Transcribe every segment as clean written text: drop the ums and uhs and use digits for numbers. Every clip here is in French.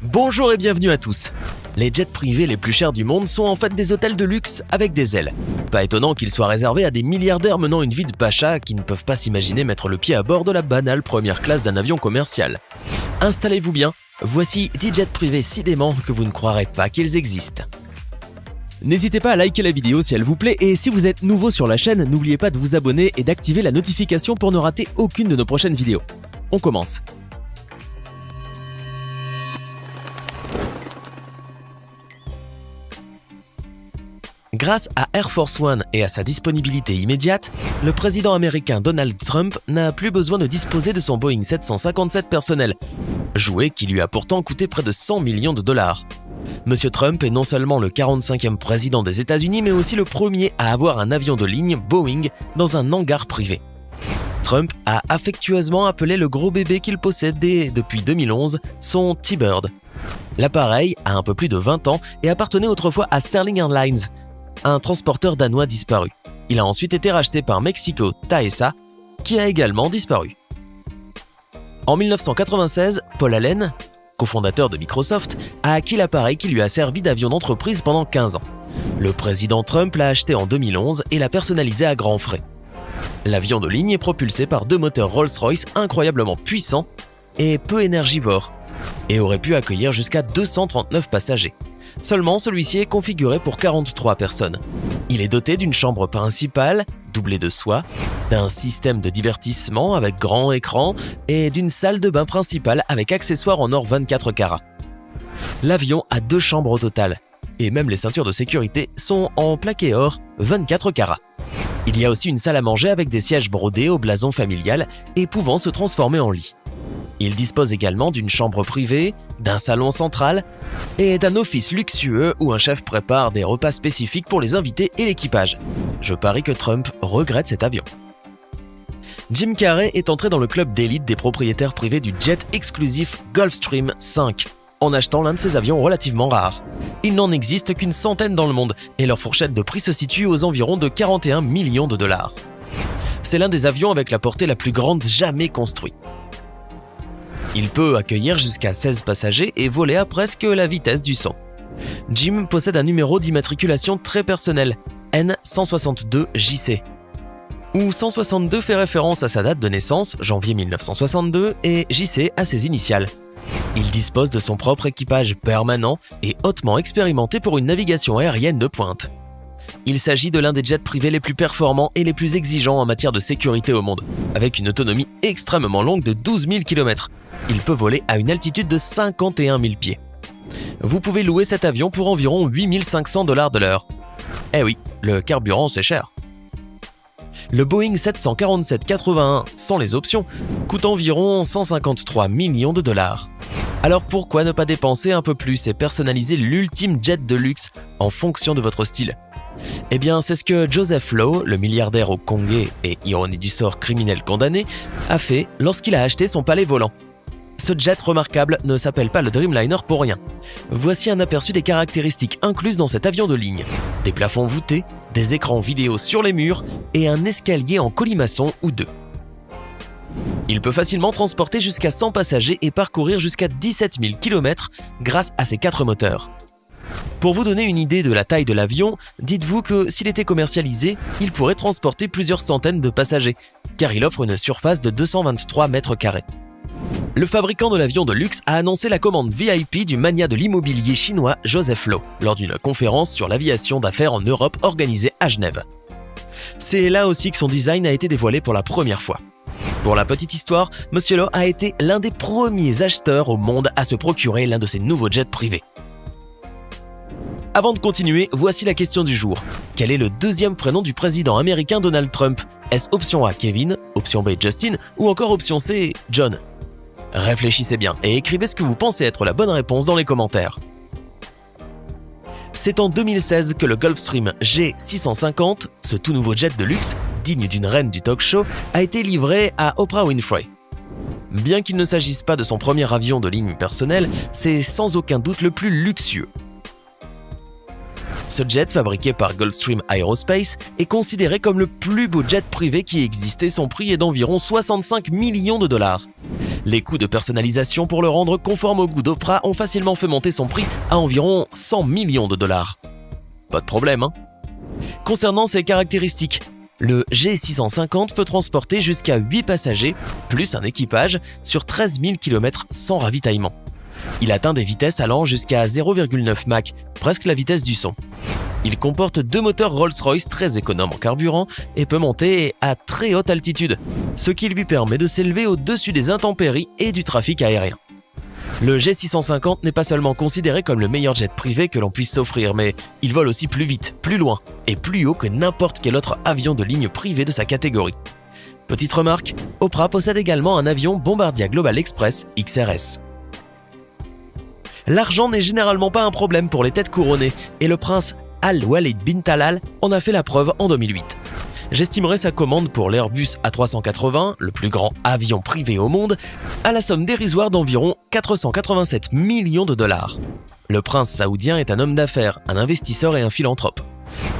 Bonjour et bienvenue à tous. Les jets privés les plus chers du monde sont en fait des hôtels de luxe avec des ailes. Pas étonnant qu'ils soient réservés à des milliardaires menant une vie de pacha qui ne peuvent pas s'imaginer mettre le pied à bord de la banale première classe d'un avion commercial. Installez-vous bien, voici 10 jets privés si déments que vous ne croirez pas qu'ils existent. N'hésitez pas à liker la vidéo si elle vous plaît et si vous êtes nouveau sur la chaîne, n'oubliez pas de vous abonner et d'activer la notification pour ne rater aucune de nos prochaines vidéos. On commence. Grâce à Air Force One et à sa disponibilité immédiate, le président américain Donald Trump n'a plus besoin de disposer de son Boeing 757 personnel, jouet qui lui a pourtant coûté près de 100 millions de dollars. Monsieur Trump est non seulement le 45e président des États-Unis, mais aussi le premier à avoir un avion de ligne Boeing dans un hangar privé. Trump a affectueusement appelé le gros bébé qu'il possédait depuis 2011 son T-Bird. L'appareil a un peu plus de 20 ans et appartenait autrefois à Sterling Airlines, un transporteur danois disparu. Il a ensuite été racheté par Mexico Taesa, qui a également disparu. En 1996, Paul Allen, cofondateur de Microsoft, a acquis l'appareil qui lui a servi d'avion d'entreprise pendant 15 ans. Le président Trump l'a acheté en 2011 et l'a personnalisé à grands frais. L'avion de ligne est propulsé par 2 moteurs Rolls-Royce incroyablement puissants et peu énergivores, et aurait pu accueillir jusqu'à 239 passagers. Seulement, celui-ci est configuré pour 43 personnes. Il est doté d'une chambre principale, doublée de soie, d'un système de divertissement avec grand écran et d'une salle de bain principale avec accessoires en or 24 carats. L'avion a 2 chambres au total, et même les ceintures de sécurité sont en plaqué or 24 carats. Il y a aussi une salle à manger avec des sièges brodés au blason familial et pouvant se transformer en lit. Il dispose également d'une chambre privée, d'un salon central et d'un office luxueux où un chef prépare des repas spécifiques pour les invités et l'équipage. Je parie que Trump regrette cet avion. Jim Carrey est entré dans le club d'élite des propriétaires privés du jet exclusif Gulfstream V en achetant l'un de ces avions relativement rares. Il n'en existe qu'une centaine dans le monde et leur fourchette de prix se situe aux environs de 41 millions de dollars. C'est l'un des avions avec la portée la plus grande jamais construite. Il peut accueillir jusqu'à 16 passagers et voler à presque la vitesse du son. Jim possède un numéro d'immatriculation très personnel, N162JC, où 162 fait référence à sa date de naissance, janvier 1962, et JC à ses initiales. Il dispose de son propre équipage permanent et hautement expérimenté pour une navigation aérienne de pointe. Il s'agit de l'un des jets privés les plus performants et les plus exigeants en matière de sécurité au monde, avec une autonomie extrêmement longue de 12 000 km. Il peut voler à une altitude de 51 000 pieds. Vous pouvez louer cet avion pour environ 8 500 $ de l'heure. Eh oui, le carburant c'est cher. Le Boeing 747-81, sans les options, coûte environ 153 millions de dollars. Alors pourquoi ne pas dépenser un peu plus et personnaliser l'ultime jet de luxe en fonction de votre style ? Eh bien, c'est ce que Joseph Lowe, le milliardaire hongkongais et ironie du sort criminel condamné, a fait lorsqu'il a acheté son palais volant. Ce jet remarquable ne s'appelle pas le Dreamliner pour rien. Voici un aperçu des caractéristiques incluses dans cet avion de ligne. Des plafonds voûtés, des écrans vidéo sur les murs et un escalier en colimaçon ou 2. Il peut facilement transporter jusqu'à 100 passagers et parcourir jusqu'à 17 000 km grâce à ses 4 moteurs. Pour vous donner une idée de la taille de l'avion, dites-vous que s'il était commercialisé, il pourrait transporter plusieurs centaines de passagers, car il offre une surface de 223 mètres carrés. Le fabricant de l'avion de luxe a annoncé la commande VIP du magnat de l'immobilier chinois Joseph Lowe lors d'une conférence sur l'aviation d'affaires en Europe organisée à Genève. C'est là aussi que son design a été dévoilé pour la première fois. Pour la petite histoire, Monsieur Lowe a été l'un des premiers acheteurs au monde à se procurer l'un de ses nouveaux jets privés. Avant de continuer, voici la question du jour. Quel est le deuxième prénom du président américain Donald Trump ? Est-ce option A Kevin, option B Justin ou encore option C John ? Réfléchissez bien et écrivez ce que vous pensez être la bonne réponse dans les commentaires. C'est en 2016 que le Gulfstream G650, ce tout nouveau jet de luxe, digne d'une reine du talk show, a été livré à Oprah Winfrey. Bien qu'il ne s'agisse pas de son premier avion de ligne personnel, c'est sans aucun doute le plus luxueux. Ce jet, fabriqué par Gulfstream Aerospace, est considéré comme le plus beau jet privé qui existait. Son prix est d'environ 65 millions de dollars. Les coûts de personnalisation pour le rendre conforme au goût d'Oprah ont facilement fait monter son prix à environ 100 millions de dollars. Pas de problème, hein? Concernant ses caractéristiques, le G650 peut transporter jusqu'à 8 passagers, plus un équipage, sur 13 000 km sans ravitaillement. Il atteint des vitesses allant jusqu'à 0,9 Mach, presque la vitesse du son. Il comporte 2 moteurs Rolls-Royce très économes en carburant et peut monter à très haute altitude, ce qui lui permet de s'élever au-dessus des intempéries et du trafic aérien. Le G650 n'est pas seulement considéré comme le meilleur jet privé que l'on puisse s'offrir, mais il vole aussi plus vite, plus loin et plus haut que n'importe quel autre avion de ligne privé de sa catégorie. Petite remarque, Oprah possède également un avion Bombardier Global Express XRS. L'argent n'est généralement pas un problème pour les têtes couronnées et le prince Al-Walid bin Talal en a fait la preuve en 2008. J'estimerai sa commande pour l'Airbus A380, le plus grand avion privé au monde, à la somme dérisoire d'environ 487 millions de dollars. Le prince saoudien est un homme d'affaires, un investisseur et un philanthrope.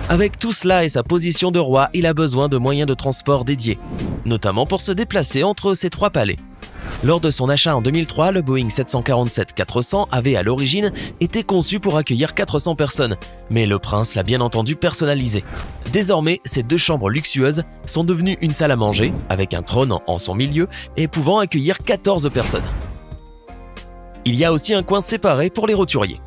Avec tout cela et sa position de roi, il a besoin de moyens de transport dédiés, notamment pour se déplacer entre ses 3 palais. Lors de son achat en 2003, le Boeing 747-400 avait à l'origine été conçu pour accueillir 400 personnes, mais le prince l'a bien entendu personnalisé. Désormais, ces 2 chambres luxueuses sont devenues une salle à manger, avec un trône en son milieu et pouvant accueillir 14 personnes. Il y a aussi un coin séparé pour les roturiers.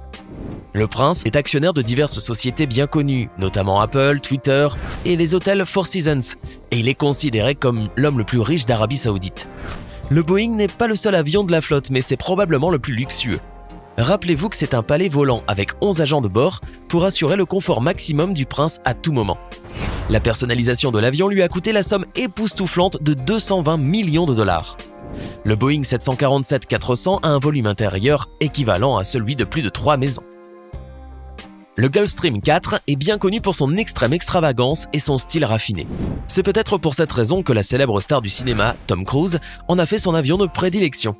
Le prince est actionnaire de diverses sociétés bien connues, notamment Apple, Twitter et les hôtels Four Seasons, et il est considéré comme l'homme le plus riche d'Arabie Saoudite. Le Boeing n'est pas le seul avion de la flotte, mais c'est probablement le plus luxueux. Rappelez-vous que c'est un palais volant avec 11 agents de bord pour assurer le confort maximum du prince à tout moment. La personnalisation de l'avion lui a coûté la somme époustouflante de 220 millions de dollars. Le Boeing 747-400 a un volume intérieur équivalent à celui de plus de 3 maisons. Le Gulfstream 4 est bien connu pour son extrême extravagance et son style raffiné. C'est peut-être pour cette raison que la célèbre star du cinéma, Tom Cruise, en a fait son avion de prédilection.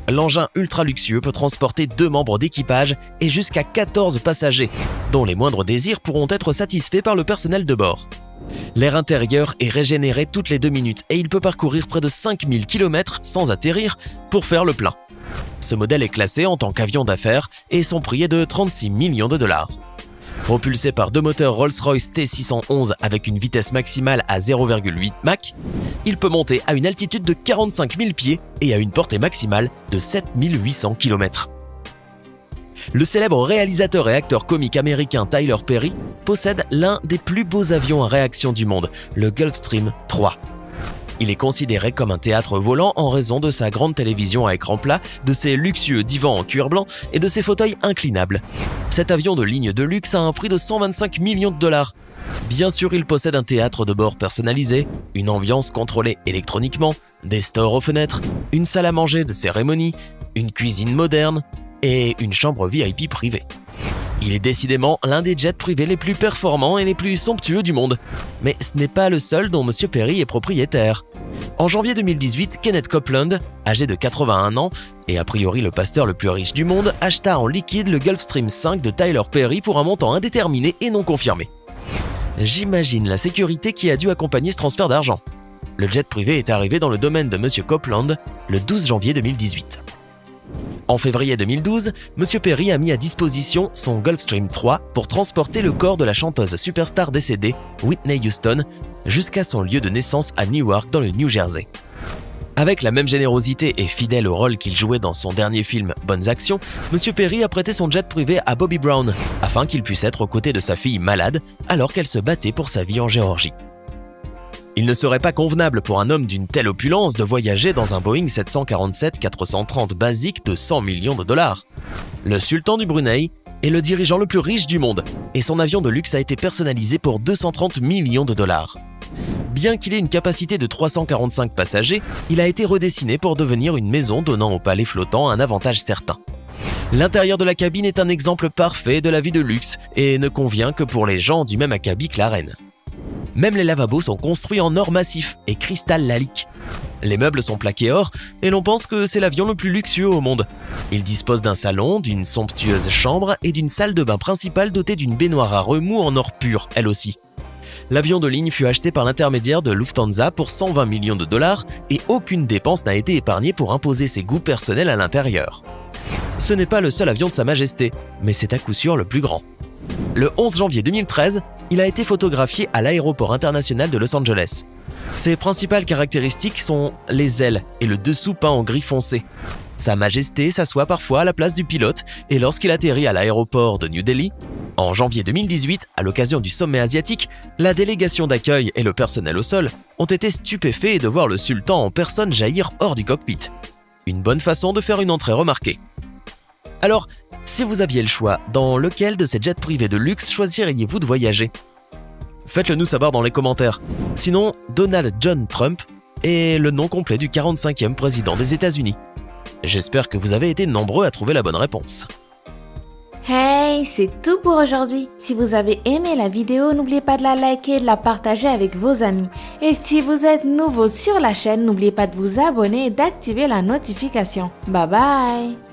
L'engin ultra luxueux peut transporter 2 membres d'équipage et jusqu'à 14 passagers, dont les moindres désirs pourront être satisfaits par le personnel de bord. L'air intérieur est régénéré toutes les 2 minutes et il peut parcourir près de 5000 km sans atterrir pour faire le plein. Ce modèle est classé en tant qu'avion d'affaires et son prix est de 36 millions de dollars. Propulsé par 2 moteurs Rolls-Royce T611 avec une vitesse maximale à 0,8 Mach, il peut monter à une altitude de 45 000 pieds et à une portée maximale de 7 800 km. Le célèbre réalisateur et acteur comique américain Tyler Perry possède l'un des plus beaux avions à réaction du monde, le Gulfstream 3. Il est considéré comme un théâtre volant en raison de sa grande télévision à écran plat, de ses luxueux divans en cuir blanc et de ses fauteuils inclinables. Cet avion de ligne de luxe a un prix de 125 millions de dollars. Bien sûr, il possède un théâtre de bord personnalisé, une ambiance contrôlée électroniquement, des stores aux fenêtres, une salle à manger de cérémonie, une cuisine moderne et une chambre VIP privée. Il est décidément l'un des jets privés les plus performants et les plus somptueux du monde. Mais ce n'est pas le seul dont M. Perry est propriétaire. En janvier 2018, Kenneth Copeland, âgé de 81 ans et a priori le pasteur le plus riche du monde, acheta en liquide le Gulfstream 5 de Tyler Perry pour un montant indéterminé et non confirmé. J'imagine la sécurité qui a dû accompagner ce transfert d'argent. Le jet privé est arrivé dans le domaine de M. Copeland le 12 janvier 2018. En février 2012, M. Perry a mis à disposition son Gulfstream 3 pour transporter le corps de la chanteuse superstar décédée, Whitney Houston, jusqu'à son lieu de naissance à Newark dans le New Jersey. Avec la même générosité et fidèle au rôle qu'il jouait dans son dernier film Bonnes Actions, M. Perry a prêté son jet privé à Bobby Brown afin qu'il puisse être aux côtés de sa fille malade alors qu'elle se battait pour sa vie en Géorgie. Il ne serait pas convenable pour un homme d'une telle opulence de voyager dans un Boeing 747-430 basique de 100 millions de dollars. Le sultan du Brunei est le dirigeant le plus riche du monde et son avion de luxe a été personnalisé pour 230 millions de dollars. Bien qu'il ait une capacité de 345 passagers, il a été redessiné pour devenir une maison donnant au palais flottant un avantage certain. L'intérieur de la cabine est un exemple parfait de la vie de luxe et ne convient que pour les gens du même acabit que la reine. Même les lavabos sont construits en or massif et cristal lalique. Les meubles sont plaqués or et l'on pense que c'est l'avion le plus luxueux au monde. Il dispose d'un salon, d'une somptueuse chambre et d'une salle de bain principale dotée d'une baignoire à remous en or pur, elle aussi. L'avion de ligne fut acheté par l'intermédiaire de Lufthansa pour 120 millions de dollars et aucune dépense n'a été épargnée pour imposer ses goûts personnels à l'intérieur. Ce n'est pas le seul avion de Sa Majesté, mais c'est à coup sûr le plus grand. Le 11 janvier 2013, il a été photographié à l'aéroport international de Los Angeles. Ses principales caractéristiques sont les ailes et le dessous peint en gris foncé. Sa Majesté s'assoit parfois à la place du pilote et lorsqu'il atterrit à l'aéroport de New Delhi, en janvier 2018, à l'occasion du sommet asiatique, la délégation d'accueil et le personnel au sol ont été stupéfaits de voir le sultan en personne jaillir hors du cockpit. Une bonne façon de faire une entrée remarquée. Alors, si vous aviez le choix, dans lequel de ces jets privés de luxe choisiriez-vous de voyager ? Faites-le nous savoir dans les commentaires. Sinon, Donald John Trump est le nom complet du 45e président des États-Unis. J'espère que vous avez été nombreux à trouver la bonne réponse. Hey, c'est tout pour aujourd'hui. Si vous avez aimé la vidéo, n'oubliez pas de la liker et de la partager avec vos amis. Et si vous êtes nouveau sur la chaîne, n'oubliez pas de vous abonner et d'activer la notification. Bye bye!